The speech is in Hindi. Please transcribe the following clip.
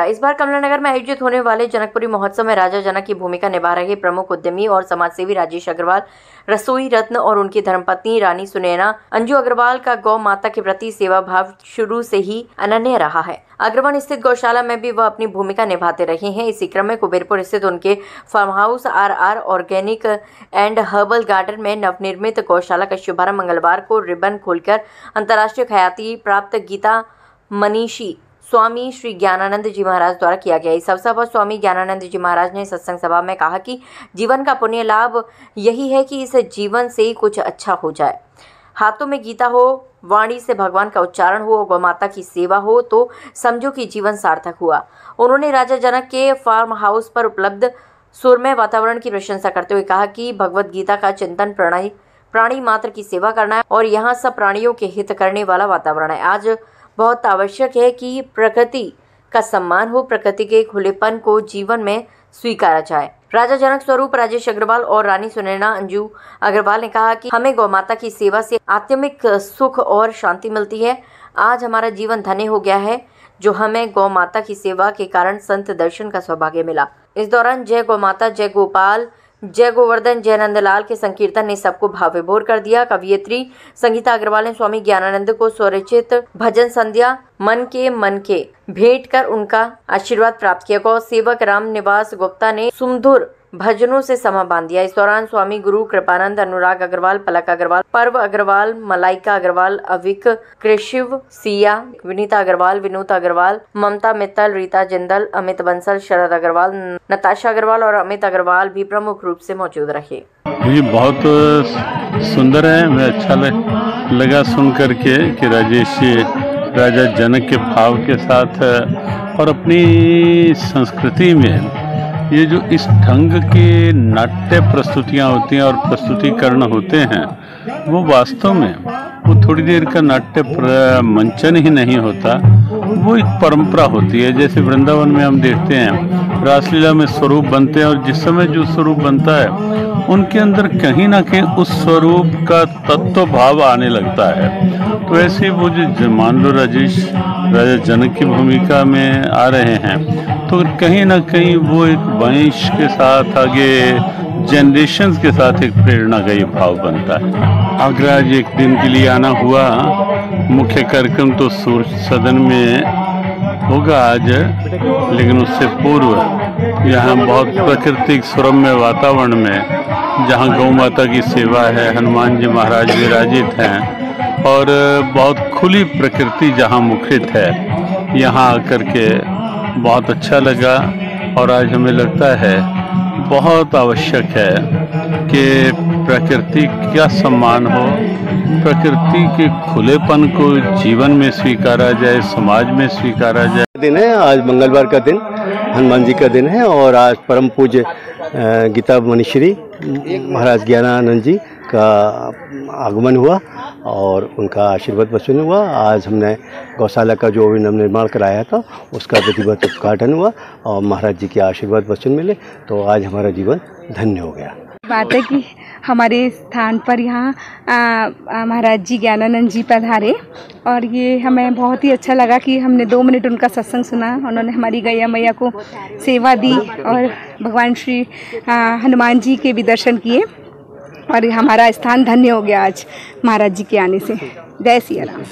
इस बार कमलानगर में आयोजित होने वाले जनकपुरी महोत्सव में राजा जनक की भूमिका निभा रहे प्रमुख उद्यमी और समाजसेवी राजेश अग्रवाल, रसोई रत्न और उनकी धर्मपत्नी रानी सुनैना अंजू अग्रवाल का गौ माता के प्रति सेवा भाव शुरू से ही अनन्य रहा है। अग्रवाल स्थित गौशाला में भी वह अपनी भूमिका निभाते रहे हैं। इसी क्रम में कुबेरपुर स्थित उनके farm house RR organic and herbal garden में नवनिर्मित गौशाला का शुभारंभ मंगलवार को रिबन खोलकर अंतर्राष्ट्रीय ख्याति प्राप्त गीता मनीषी स्वामी श्री ज्ञानानंद जी महाराज द्वारा किया गया। इस अवसर पर स्वामी ज्ञानानंद जी महाराज ने सत्संग सभा में कहा कि जीवन का पुण्य लाभ यही है कि इस जीवन से कुछ अच्छा हो जाए। हाथों में गीता हो, वाणी से भगवान का उच्चारण हो, गौ माता की सेवा हो तो समझो कि जीवन सार्थक हुआ। उन्होंने राजा जनक के फार्म हाउस पर उपलब्ध सुरमय वातावरण की प्रशंसा करते हुए कहा कि भगवत गीता का चिंतन प्राणी मात्र की सेवा करना है और यहाँ सब प्राणियों के हित करने वाला वातावरण है। आज बहुत आवश्यक है कि प्रकृति का सम्मान हो, प्रकृति के खुलेपन को जीवन में स्वीकारा जाए। राजा जनक स्वरूप राजेश अग्रवाल और रानी सुनैना अंजू अग्रवाल ने कहा कि हमें गौ माता की सेवा से आत्मिक सुख और शांति मिलती है। आज हमारा जीवन धन्य हो गया है जो हमें गौ माता की सेवा के कारण संत दर्शन का सौभाग्य मिला। इस दौरान जय गौ माता, जय गोपाल, जय गोवर्धन, जय नंदलाल के संकीर्तन ने सबको भाव विभोर कर दिया। कवियत्री संगीता अग्रवाल ने स्वामी ज्ञानानंद को स्वरचित भजन संध्या मन के भेंट कर उनका आशीर्वाद प्राप्त किया। गौ सेवक राम निवास गुप्ता ने सुमधुर भजनों से समा बांध दिया। इस दौरान स्वामी गुरु कृपानंद, अनुराग अग्रवाल, पलक अग्रवाल, पर्व अग्रवाल, मलाइका अग्रवाल, अविक, कृषिव, सिया, विनीता अग्रवाल, विनोद अग्रवाल, ममता मित्तल, रीता जिंदल, अमित बंसल, शरद अग्रवाल, नताशा अग्रवाल और अमित अग्रवाल भी प्रमुख रूप से मौजूद रहे। ये बहुत सुंदर है। मैं अच्छा लगा सुन करके कि राजेश राजा जनक के भाव के साथ और अपनी संस्कृति में ये जो इस ढंग के नाट्य प्रस्तुतियाँ होती हैं और प्रस्तुतिकरण होते हैं वो वास्तव में वो थोड़ी देर का नाट्य मंचन ही नहीं होता, वो एक परंपरा होती है। जैसे वृंदावन में हम देखते हैं रासलीला में स्वरूप बनते हैं और जिस समय जो स्वरूप बनता है उनके अंदर कहीं ना कहीं उस स्वरूप का तत्व भाव आने लगता है। तो ऐसे वो जो मान लो राजा जनक की भूमिका में आ रहे हैं तो कहीं ना कहीं वो एक वंश के साथ आगे जनरेशन्स के साथ एक प्रेरणा का ये भाव बनता है। अगर आज एक दिन के लिए आना हुआ, मुख्य कार्यक्रम तो सूर्य सदन में होगा आज, लेकिन उससे पूर्व यहाँ बहुत प्राकृतिक सुरम्य वातावरण में जहाँ गौ माता की सेवा है, हनुमान जी महाराज विराजित हैं और बहुत खुली प्रकृति जहाँ मुखरित है, यहाँ आकर के बहुत अच्छा लगा। और आज हमें लगता है बहुत आवश्यक है कि प्रकृति का सम्मान हो, प्रकृति के खुलेपन को जीवन में स्वीकारा जाए, समाज में स्वीकारा जाए। दिन है आज, मंगलवार का दिन, हनुमान जी का दिन है और आज परम पूज्य गीता मनीश्री महाराज ज्ञानानंद जी का आगमन हुआ और उनका आशीर्वाद वसूल हुआ। आज हमने गौशाला का जो नवनिर्माण कराया था उसका विधिवत उद्घाटन हुआ और महाराज जी के आशीर्वाद वसूल मिले, तो आज हमारा जीवन धन्य हो गया। बात है कि हमारे स्थान पर यहाँ महाराज जी ज्ञानानंद जी पधारे और ये हमें बहुत ही अच्छा लगा कि हमने 2 मिनट उनका सत्संग सुना। उन्होंने हमारी गैया मैया को सेवा दी और भगवान श्री हनुमान जी के भी दर्शन किए और हमारा स्थान धन्य हो गया आज महाराज जी के आने से। जय सिया राम।